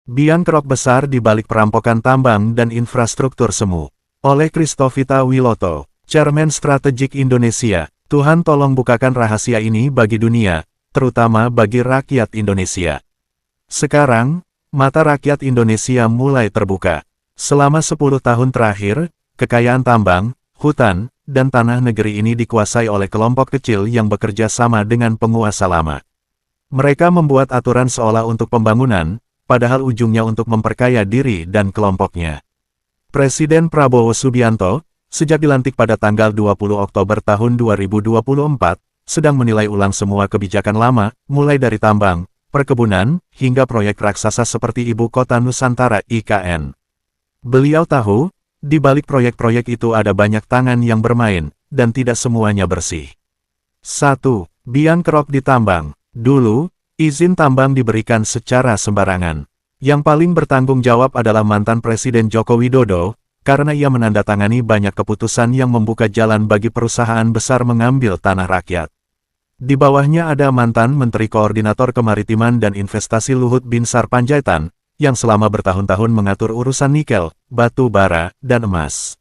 Biang kerok besar di balik perampokan tambang dan infrastruktur semu. Oleh Christovita Wiloto, Chairman Strategik Indonesia. Tuhan tolong bukakan rahasia ini bagi dunia, terutama bagi rakyat Indonesia. Sekarang, mata rakyat Indonesia mulai terbuka. Selama 10 tahun terakhir, kekayaan tambang, hutan, dan tanah negeri ini dikuasai oleh kelompok kecil yang bekerja sama dengan penguasa lama. Mereka membuat aturan seolah untuk pembangunan, padahal ujungnya untuk memperkaya diri dan kelompoknya. Presiden Prabowo Subianto, sejak dilantik pada tanggal 20 Oktober tahun 2024, sedang menilai ulang semua kebijakan lama, mulai dari tambang, perkebunan, hingga proyek raksasa seperti Ibu Kota Nusantara (IKN). Beliau tahu, di balik proyek-proyek itu ada banyak tangan yang bermain, dan tidak semuanya bersih. 1. Biang kerok di tambang. Dulu, izin tambang diberikan secara sembarangan. Yang paling bertanggung jawab adalah mantan Presiden Joko Widodo, karena ia menandatangani banyak keputusan yang membuka jalan bagi perusahaan besar mengambil tanah rakyat. Di bawahnya ada mantan Menteri Koordinator Kemaritiman dan Investasi Luhut Binsar Panjaitan, yang selama bertahun-tahun mengatur urusan nikel, batu bara, dan emas.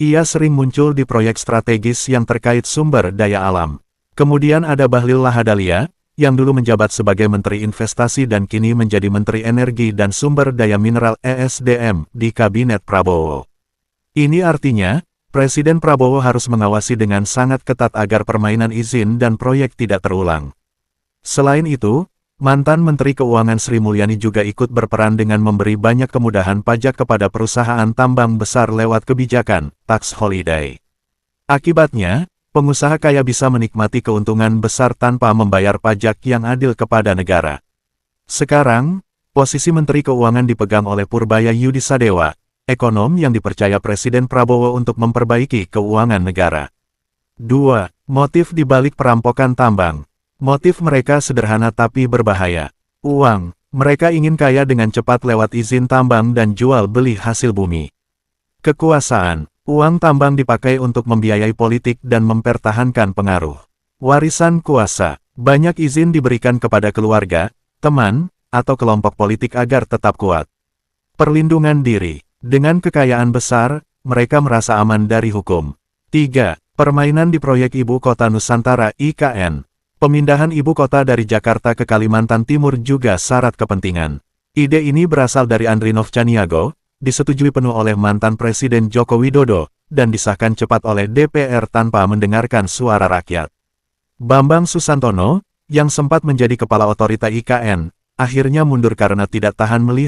Ia sering muncul di proyek strategis yang terkait sumber daya alam. Kemudian ada Bahlil Lahadalia, yang dulu menjabat sebagai Menteri Investasi dan kini menjadi Menteri Energi dan Sumber Daya Mineral (ESDM) di Kabinet Prabowo. Ini artinya, Presiden Prabowo harus mengawasi dengan sangat ketat agar permainan izin dan proyek tidak terulang. Selain itu, mantan Menteri Keuangan Sri Mulyani juga ikut berperan dengan memberi banyak kemudahan pajak kepada perusahaan tambang besar lewat kebijakan tax holiday. Akibatnya, pengusaha kaya bisa menikmati keuntungan besar tanpa membayar pajak yang adil kepada negara. Sekarang, posisi Menteri Keuangan dipegang oleh Purbaya Yudisadewa, ekonom yang dipercaya Presiden Prabowo untuk memperbaiki keuangan negara. 2. Motif di balik perampokan tambang. Motif mereka sederhana tapi berbahaya. Uang. Mereka ingin kaya dengan cepat lewat izin tambang dan jual beli hasil bumi. Kekuasaan. Uang tambang dipakai untuk membiayai politik dan mempertahankan pengaruh. Warisan kuasa. Banyak izin diberikan kepada keluarga, teman, atau kelompok politik agar tetap kuat. Perlindungan diri. Dengan kekayaan besar, mereka merasa aman dari hukum. 3. Permainan di proyek Ibu Kota Nusantara (IKN). Pemindahan ibu kota dari Jakarta ke Kalimantan Timur juga syarat kepentingan. Ide ini berasal dari Andrinov Caniago, disetujui penuh oleh mantan Presiden Joko Widodo, dan disahkan cepat oleh DPR tanpa mendengarkan suara rakyat. Bambang Susantono, yang sempat menjadi kepala otorita IKN, akhirnya mundur karena tidak tahan melihat